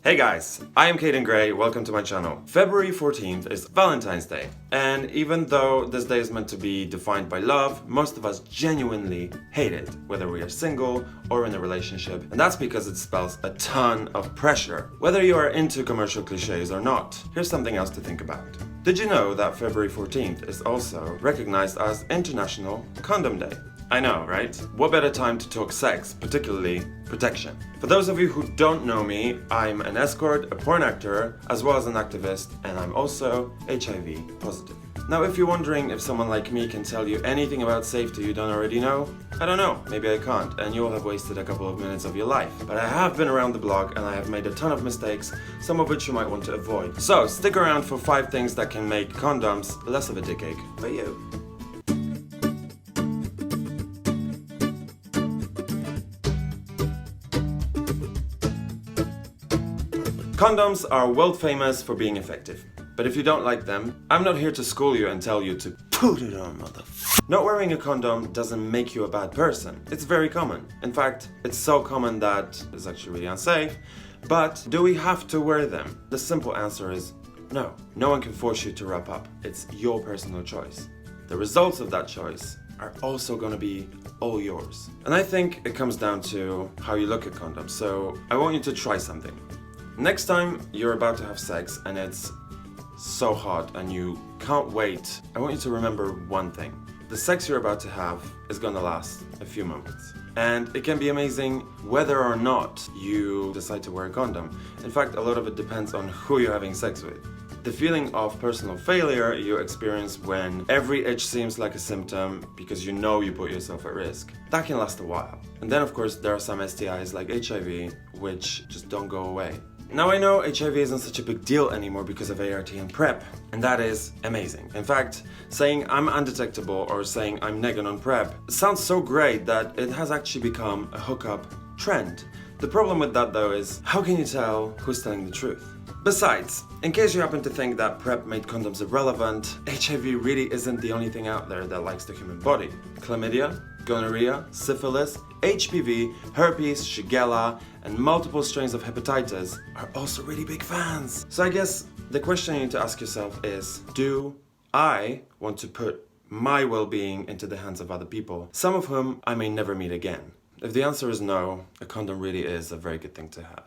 Hey guys, I am Caden Gray, welcome to my channel. February 14th is Valentine's Day, and even though this day is meant to be defined by love, most of us genuinely hate it, whether we are single or in a relationship, and that's because it spells a ton of pressure. Whether you are into commercial cliches or not, here's something else to think about. Did you know that February 14th is also recognized as International Condom Day? I know, right? What better time to talk sex, particularly protection? For those of you who don't know me, I'm an escort, a porn actor, as well as an activist, and I'm also HIV positive. Now, if you're wondering if someone like me can tell you anything about safety you don't already know, I don't know, maybe I can't, and you'll have wasted a couple of minutes of your life. But I have been around the block and I have made a ton of mistakes, some of which you might want to avoid. So, stick around for 5 things that can make condoms less of a dick ache for you. Condoms are world famous for being effective. But if you don't like them, I'm not here to school you and tell you to put it on, motherfucker. Not wearing a condom doesn't make you a bad person. It's very common. In fact, it's so common that it's actually really unsafe. But do we have to wear them? The simple answer is no. No one can force you to wrap up. It's your personal choice. The results of that choice are also going to be all yours. And I think it comes down to how you look at condoms. So I want you to try something. Next time you're about to have sex and it's so hot and you can't wait, I want you to remember one thing. The sex you're about to have is gonna last a few moments. And it can be amazing whether or not you decide to wear a condom. In fact, a lot of it depends on who you're having sex with. The feeling of personal failure you experience when every itch seems like a symptom because you know you put yourself at risk, that can last a while. And then of course there are some STIs like HIV which just don't go away. Now I know HIV isn't such a big deal anymore because of ART and PrEP, and that is amazing. In fact, saying I'm undetectable or saying I'm negative on PrEP sounds so great that it has actually become a hookup trend. The problem with that though is, how can you tell who's telling the truth? Besides, in case you happen to think that PrEP made condoms irrelevant, HIV really isn't the only thing out there that likes the human body. Chlamydia, gonorrhea, syphilis, HPV, herpes, Shigella, and multiple strains of hepatitis are also really big fans. So I guess the question you need to ask yourself is, do I want to put my well-being into the hands of other people, some of whom I may never meet again? If the answer is no, a condom really is a very good thing to have.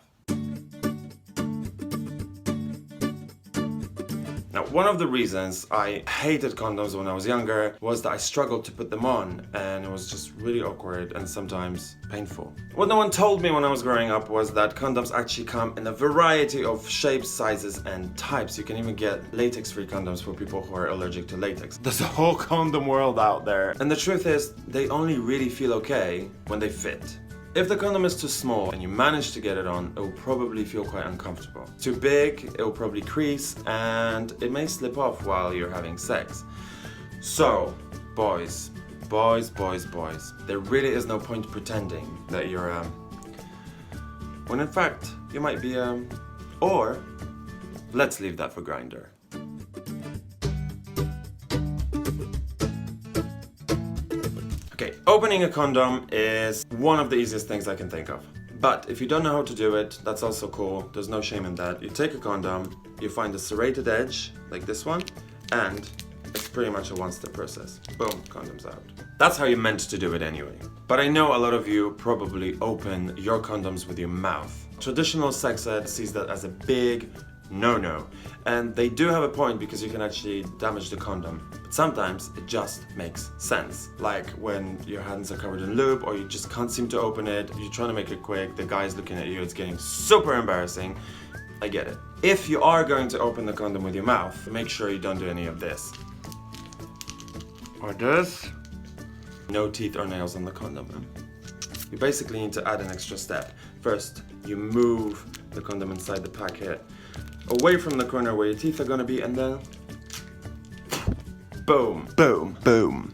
Now, one of the reasons I hated condoms when I was younger was that I struggled to put them on, and it was just really awkward and sometimes painful. What no one told me when I was growing up was that condoms actually come in a variety of shapes, sizes, and types. You can even get latex-free condoms for people who are allergic to latex. There's a whole condom world out there. And the truth is, they only really feel okay when they fit. If the condom is too small and you manage to get it on, it will probably feel quite uncomfortable. Too big, it will probably crease, and it may slip off while you're having sex. So, boys, there really is no point pretending that you're when in fact, you might be or let's leave that for Grindr. Okay, opening a condom is one of the easiest things I can think of. But if you don't know how to do it, that's also cool. There's no shame in that. You take a condom, you find a serrated edge, like this one, and it's pretty much a one-step process. Boom, condom's out. That's how you're meant to do it anyway. But I know a lot of you probably open your condoms with your mouth. Traditional sex ed sees that as a big no-no. And they do have a point because you can actually damage the condom. But sometimes it just makes sense. Like when your hands are covered in lube or you just can't seem to open it, you're trying to make it quick, the guy's looking at you, it's getting super embarrassing. I get it. If you are going to open the condom with your mouth, make sure you don't do any of this. Or this. No teeth or nails on the condom. You basically need to add an extra step. First, you move the condom inside the packet away from the corner where your teeth are gonna be, and then boom, boom, boom.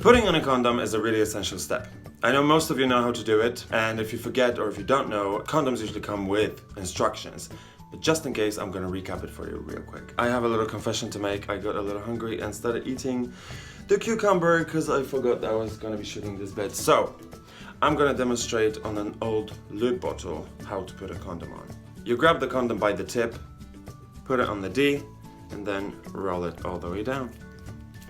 Putting on a condom is a really essential step. I know most of you know how to do it, and if you forget or if you don't know, condoms usually come with instructions. But just in case, I'm gonna recap it for you real quick. I have a little confession to make. I got a little hungry and started eating the cucumber because I forgot that I was gonna be shooting this bit. So, I'm gonna demonstrate on an old lube bottle how to put a condom on. You grab the condom by the tip, put it on the D, and then roll it all the way down.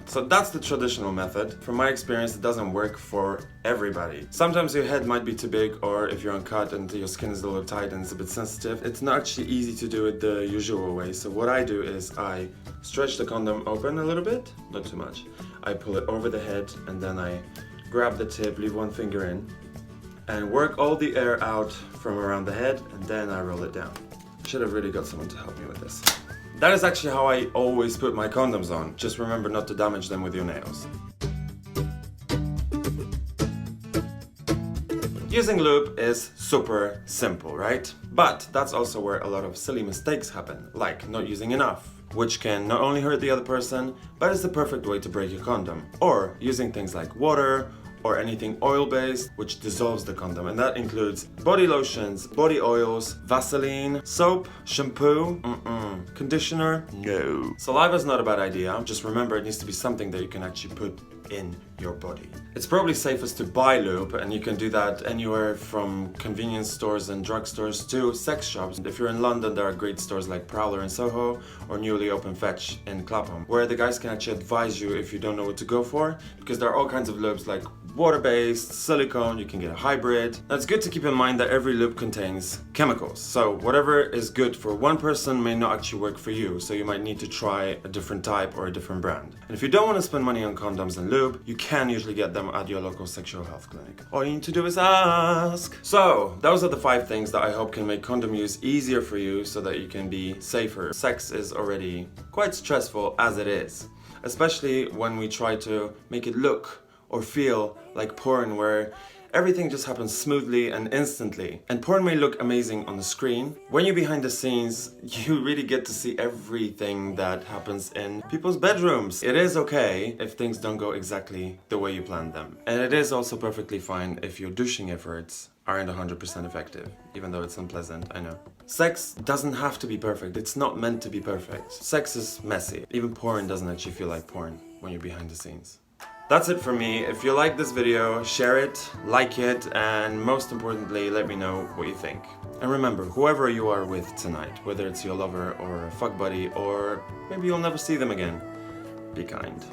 So that's the traditional method. From my experience, it doesn't work for everybody. Sometimes your head might be too big, or if you're uncut and your skin is a little tight and it's a bit sensitive, it's not actually easy to do it the usual way. So what I do is I stretch the condom open a little bit, not too much. I pull it over the head and then I grab the tip, leave one finger in, and work all the air out from around the head, and then I roll it down. Should have really got someone to help me with this. That is actually how I always put my condoms on. Just remember not to damage them with your nails. Using lube is super simple, right? But that's also where a lot of silly mistakes happen, like not using enough, which can not only hurt the other person, but is the perfect way to break your condom. Or using things like water, or anything oil-based, which dissolves the condom, and that includes body lotions, body oils, Vaseline, soap, shampoo, conditioner, no. Saliva is not a bad idea, just remember it needs to be something that you can actually put in your body. It's probably safest to buy lube, and you can do that anywhere from convenience stores and drugstores to sex shops. If you're in London, there are great stores like Prowler in Soho or newly opened Fetch in Clapham, where the guys can actually advise you if you don't know what to go for, because there are all kinds of lubes like water-based, silicone, you can get a hybrid. Now it's good to keep in mind that every lube contains chemicals, so whatever is good for one person may not actually work for you, so you might need to try a different type or a different brand. And if you don't want to spend money on condoms and lube, you can usually get them at your local sexual health clinic. All you need to do is ask. So, those are the 5 things that I hope can make condom use easier for you so that you can be safer. Sex is already quite stressful as it is, especially when we try to make it look or feel like porn, where everything just happens smoothly and instantly. And porn may look amazing on the screen. When you're behind the scenes, you really get to see everything that happens in people's bedrooms. It is okay if things don't go exactly the way you planned them. And it is also perfectly fine if your douching efforts aren't 100% effective, even though it's unpleasant, I know. Sex doesn't have to be perfect. It's not meant to be perfect. Sex is messy. Even porn doesn't actually feel like porn when you're behind the scenes. That's it for me. If you like this video, share it, like it, and most importantly, let me know what you think. And remember, whoever you are with tonight, whether it's your lover or a fuck buddy, or maybe you'll never see them again, be kind.